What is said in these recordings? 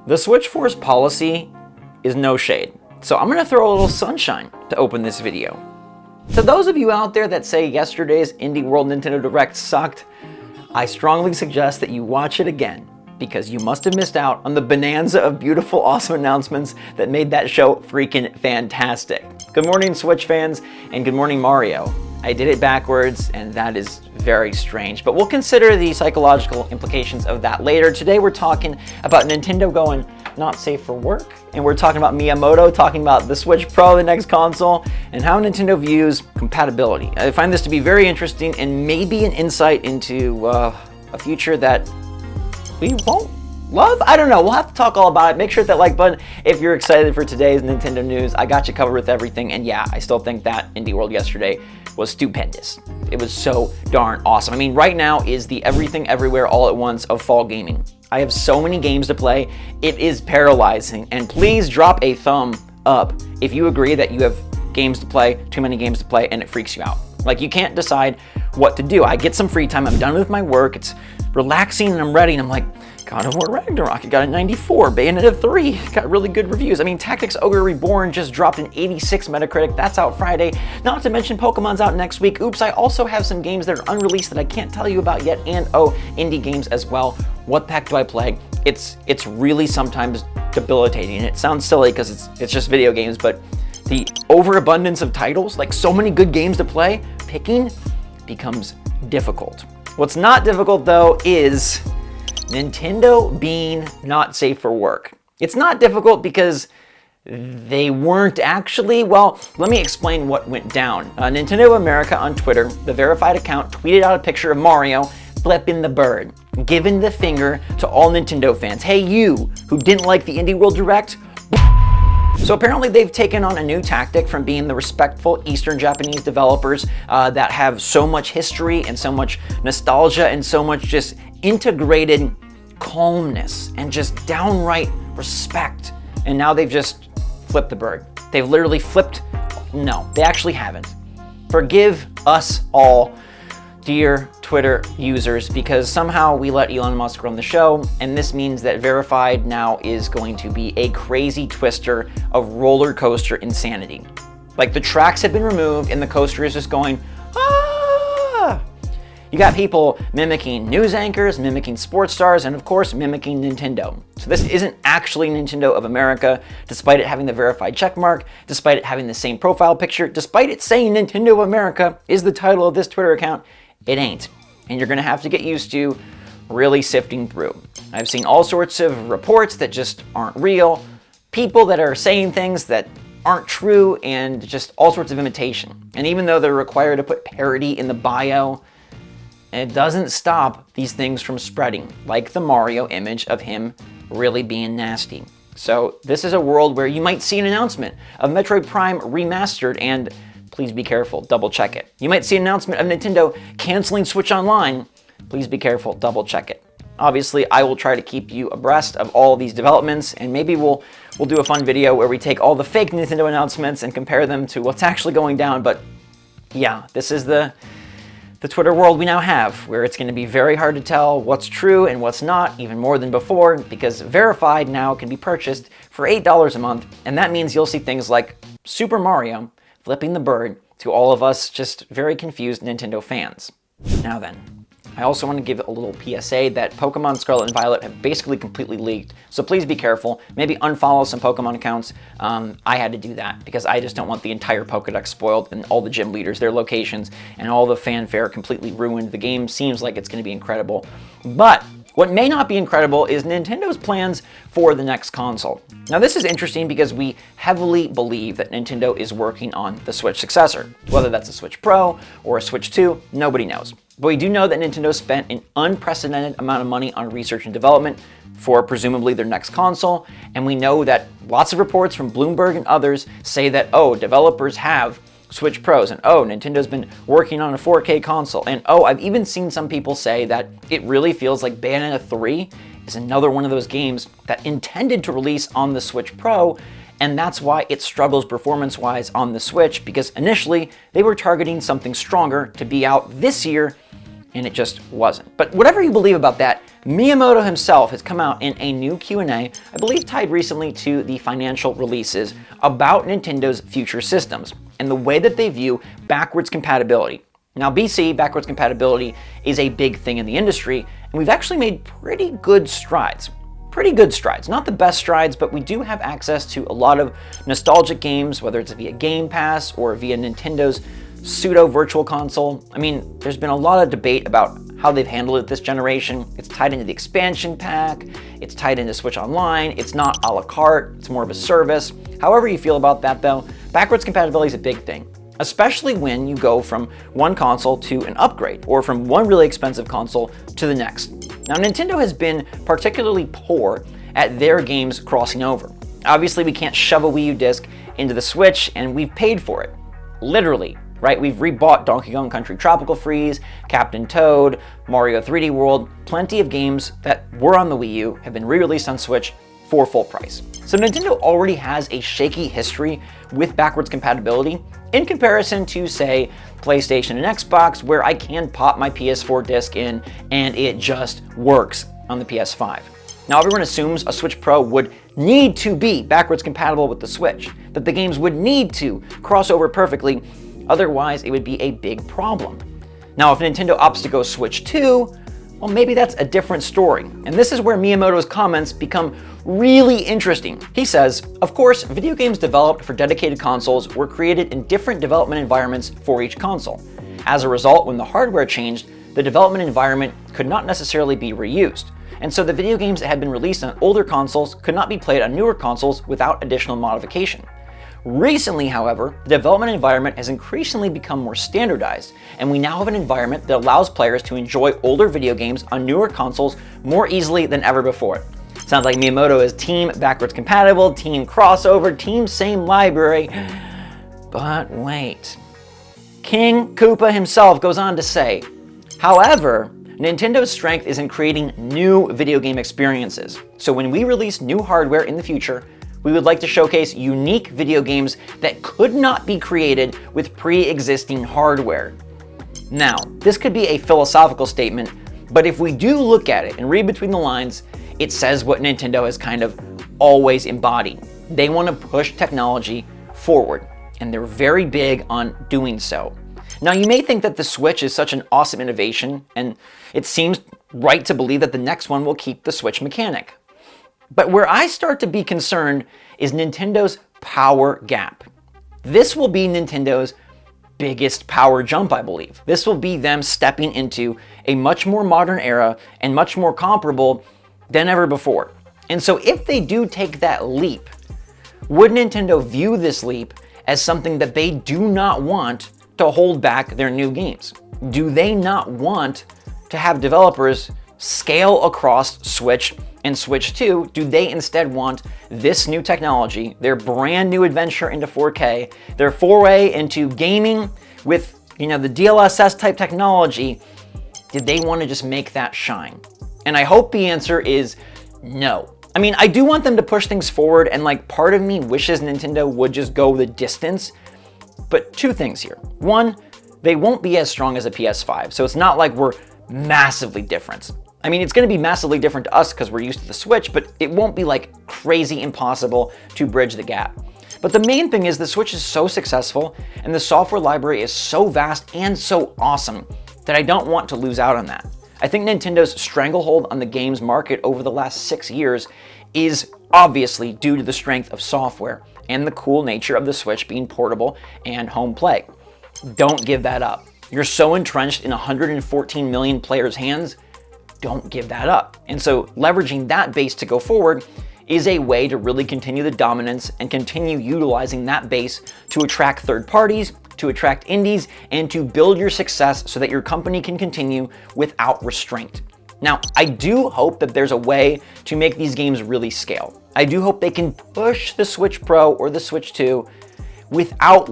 The SwitchForce policy is no shade, so I'm going to throw a little sunshine to open this video. To those of you out there that say yesterday's Indie World Nintendo Direct sucked, I strongly suggest that you watch it again, because you must have missed out on the bonanza of beautiful, awesome announcements that made that show freaking fantastic. Good morning, Switch fans, and good morning, Mario. I did it backwards, and that is very strange, but we'll consider the psychological implications of that later. Today we're talking about Nintendo going not safe for work, and we're talking about Miyamoto talking about the Switch Pro, the next console, and how Nintendo views compatibility. I find this to be very interesting and maybe an insight into a future that we won't love? I don't know. We'll have to talk all about it. Make sure to hit that like button if you're excited for today's Nintendo news. I got you covered with everything, and yeah, I still think that Indie World yesterday was stupendous. It was so darn awesome. I mean, right now is the everything everywhere all at once of fall gaming. I have so many games to play, it is paralyzing. And please drop a thumb up if you agree that you have games to play, too many games to play, and it freaks you out. Like, you can't decide what to do. I get some free time, I'm done with my work, it's relaxing, and I'm ready, and I'm like, God of War Ragnarok, it got a 94, Bayonetta 3, it got really good reviews. I mean, Tactics Ogre Reborn just dropped an 86 Metacritic, that's out Friday. Not to mention Pokemon's out next week. Oops, I also have some games that are unreleased that I can't tell you about yet, and indie games as well. What the heck do I play? It's really sometimes debilitating. It sounds silly because it's just video games, but the overabundance of titles, like so many good games to play, picking becomes difficult. What's not difficult though is Nintendo being not safe for work. It's not difficult because they weren't actually. Well, let me explain what went down. Nintendo of America on Twitter, the verified account, tweeted out a picture of Mario flipping the bird, giving the finger to all Nintendo fans. Hey, you who didn't like the Indie World Direct. So apparently they've taken on a new tactic from being the respectful Eastern Japanese developers that have so much history and so much nostalgia and so much just integrated calmness and just downright respect. And now they've just flipped the bird. They've literally flipped. No, they actually haven't. Forgive us all, dear Twitter users, because somehow we let Elon Musk run the show, and this means that Verified now is going to be a crazy twister of roller coaster insanity. Like, the tracks have been removed and the coaster is just going, ah! You got people mimicking news anchors, mimicking sports stars, and of course mimicking Nintendo. So this isn't actually Nintendo of America, despite it having the verified checkmark, despite it having the same profile picture, despite it saying Nintendo of America is the title of this Twitter account. It ain't. And you're gonna have to get used to really sifting through. I've seen all sorts of reports that just aren't real, people that are saying things that aren't true, and just all sorts of imitation. And even though they're required to put parody in the bio, it doesn't stop these things from spreading, like the Mario image of him really being nasty. So this is a world where you might see an announcement of Metroid Prime Remastered, and please be careful, double check it. You might see an announcement of Nintendo canceling Switch Online. Please be careful, double check it. Obviously, I will try to keep you abreast of all these developments, and maybe we'll do a fun video where we take all the fake Nintendo announcements and compare them to what's actually going down. But yeah, this is the Twitter world we now have, where it's going to be very hard to tell what's true and what's not, even more than before, because Verified now can be purchased for $8 a month, and that means you'll see things like Super Mario flipping the bird to all of us just very confused Nintendo fans. Now then, I also want to give a little PSA that Pokemon Scarlet and Violet have basically completely leaked, so please be careful. Maybe unfollow some Pokemon accounts. I had to do that because I just don't want the entire Pokedex spoiled and all the gym leaders, their locations, and all the fanfare completely ruined. The game seems like it's going to be incredible, but what may not be incredible is Nintendo's plans for the next console. Now this is interesting because we heavily believe that Nintendo is working on the Switch successor. Whether that's a Switch Pro or a Switch 2, nobody knows. But we do know that Nintendo spent an unprecedented amount of money on research and development for presumably their next console, and we know that lots of reports from Bloomberg and others say that, developers have Switch Pros, and Nintendo's been working on a 4K console, and I've even seen some people say that it really feels like Bayonetta 3 is another one of those games that intended to release on the Switch Pro, and that's why it struggles performance-wise on the Switch, because initially they were targeting something stronger to be out this year, and it just wasn't. But whatever you believe about that, Miyamoto himself has come out in a new Q&A, I believe tied recently to the financial releases, about Nintendo's future systems and the way that they view backwards compatibility. Now, BC, backwards compatibility, is a big thing in the industry, and we've actually made pretty good strides. Not the best strides, but we do have access to a lot of nostalgic games, whether it's via Game Pass or via Nintendo's pseudo virtual console. I mean, there's been a lot of debate about how they've handled it this generation. It's tied into the expansion pack, it's tied into Switch Online, it's not a la carte, it's more of a service. However you feel about that though, backwards compatibility is a big thing, especially when you go from one console to an upgrade, or from one really expensive console to the next. Now, Nintendo has been particularly poor at their games crossing over. Obviously, we can't shove a Wii U disc into the Switch, and we've paid for it. Literally, right? We've rebought Donkey Kong Country Tropical Freeze, Captain Toad, Mario 3D World. Plenty of games that were on the Wii U have been re-released on Switch for full price. So Nintendo already has a shaky history with backwards compatibility in comparison to, say, PlayStation and Xbox, where I can pop my PS4 disc in and it just works on the PS5. Now, everyone assumes a Switch Pro would need to be backwards compatible with the Switch, that the games would need to cross over perfectly, otherwise it would be a big problem. Now, if Nintendo opts to go Switch 2, well, maybe that's a different story. And this is where Miyamoto's comments become really interesting. He says, of course, video games developed for dedicated consoles were created in different development environments for each console. As a result, when the hardware changed, the development environment could not necessarily be reused. And so the video games that had been released on older consoles could not be played on newer consoles without additional modification. Recently, however, the development environment has increasingly become more standardized, and we now have an environment that allows players to enjoy older video games on newer consoles more easily than ever before. Sounds like Miyamoto is team backwards compatible, team crossover, team same library. But wait. King Koopa himself goes on to say, however, Nintendo's strength is in creating new video game experiences. So when we release new hardware in the future, we would like to showcase unique video games that could not be created with pre-existing hardware. Now, this could be a philosophical statement, but if we do look at it and read between the lines, it says what Nintendo has kind of always embodied. They want to push technology forward, and they're very big on doing so. Now, you may think that the Switch is such an awesome innovation, and it seems right to believe that the next one will keep the Switch mechanic. But where I start to be concerned is Nintendo's power gap. This will be Nintendo's biggest power jump, I believe. This will be them stepping into a much more modern era and much more comparable than ever before. And so if they do take that leap, would Nintendo view this leap as something that they do not want to hold back their new games? Do they not want to have developers scale across Switch and Switch 2? Do they instead want this new technology, their brand new adventure into 4K, their foray into gaming with, the DLSS type technology? Did they want to just make that shine? And I hope the answer is no. I mean, I do want them to push things forward, and part of me wishes Nintendo would just go the distance. But two things here. One, they won't be as strong as a PS5, so it's not like we're massively different. I mean, it's going to be massively different to us because we're used to the Switch, but it won't be crazy impossible to bridge the gap. But the main thing is the Switch is so successful and the software library is so vast and so awesome that I don't want to lose out on that. I think Nintendo's stranglehold on the games market over the last 6 years is obviously due to the strength of software and the cool nature of the Switch being portable and home play. Don't give that up. You're so entrenched in 114 million players' hands, don't give that up. And so leveraging that base to go forward is a way to really continue the dominance and continue utilizing that base to attract third parties, to attract indies, and to build your success so that your company can continue without restraint. Now, I do hope that there's a way to make these games really scale. I do hope they can push the Switch Pro or the Switch 2 without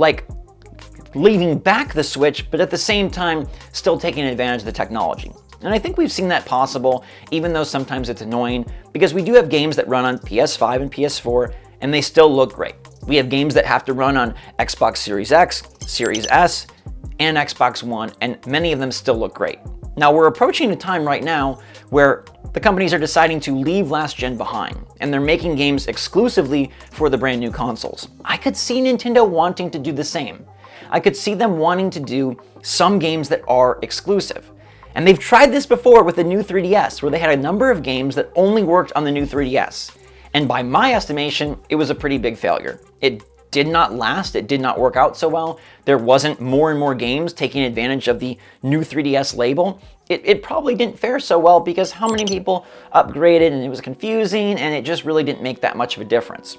leaving back the Switch, but at the same time still taking advantage of the technology. And I think we've seen that possible, even though sometimes it's annoying, because we do have games that run on PS5 and PS4, and they still look great. We have games that have to run on Xbox Series X, Series S, and Xbox One, and many of them still look great. Now, we're approaching a time right now where the companies are deciding to leave last gen behind, and they're making games exclusively for the brand new consoles. I could see Nintendo wanting to do the same. I could see them wanting to do some games that are exclusive. And they've tried this before with the new 3DS, where they had a number of games that only worked on the new 3DS. And by my estimation, it was a pretty big failure. It did not last, it did not work out so well. There wasn't more and more games taking advantage of the new 3DS label. It probably didn't fare so well because how many people upgraded and it was confusing and it just really didn't make that much of a difference.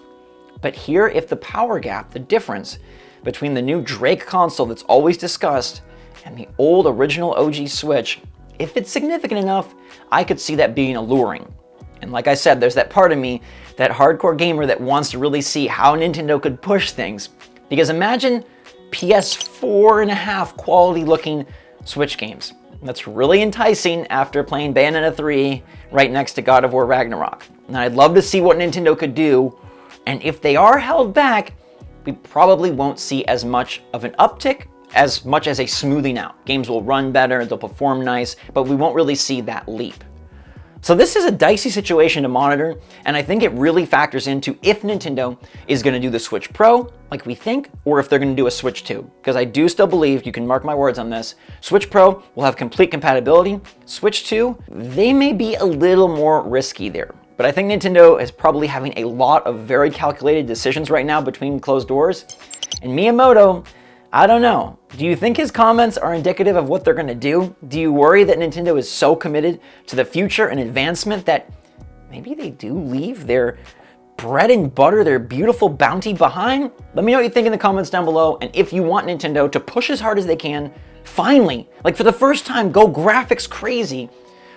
But here, if the power gap, the difference between the new Drake console that's always discussed and the old original OG Switch, if it's significant enough, I could see that being alluring. And like I said, there's that part of me, that hardcore gamer that wants to really see how Nintendo could push things. Because imagine PS4.5 quality looking Switch games. That's really enticing after playing Bayonetta 3 right next to God of War Ragnarok. And I'd love to see what Nintendo could do. And if they are held back, we probably won't see as much of an uptick, as much as a smoothing out. Games will run better, they'll perform nice, but we won't really see that leap. So this is a dicey situation to monitor, and I think it really factors into if Nintendo is going to do the Switch Pro, like we think, or if they're going to do a Switch 2. Because I do still believe, you can mark my words on this, Switch Pro will have complete compatibility. Switch 2, they may be a little more risky there. But I think Nintendo is probably having a lot of very calculated decisions right now between closed doors. And Miyamoto, I don't know. Do you think his comments are indicative of what they're going to do? Do you worry that Nintendo is so committed to the future and advancement that maybe they do leave their bread and butter, their beautiful bounty behind? Let me know what you think in the comments down below, and if you want Nintendo to push as hard as they can, finally, like for the first time, go graphics crazy.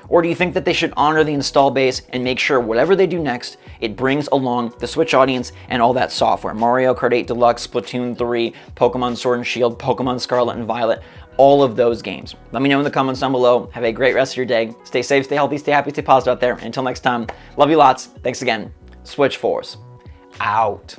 Or do you think that they should honor the install base and make sure whatever they do next, it brings along the Switch audience and all that software? Mario Kart 8 Deluxe, Splatoon 3, Pokemon Sword and Shield, Pokemon Scarlet and Violet, all of those games. Let me know in the comments down below. Have a great rest of your day. Stay safe, stay healthy, stay happy, stay positive out there. Until next time, love you lots. Thanks again. SwitchForce, out.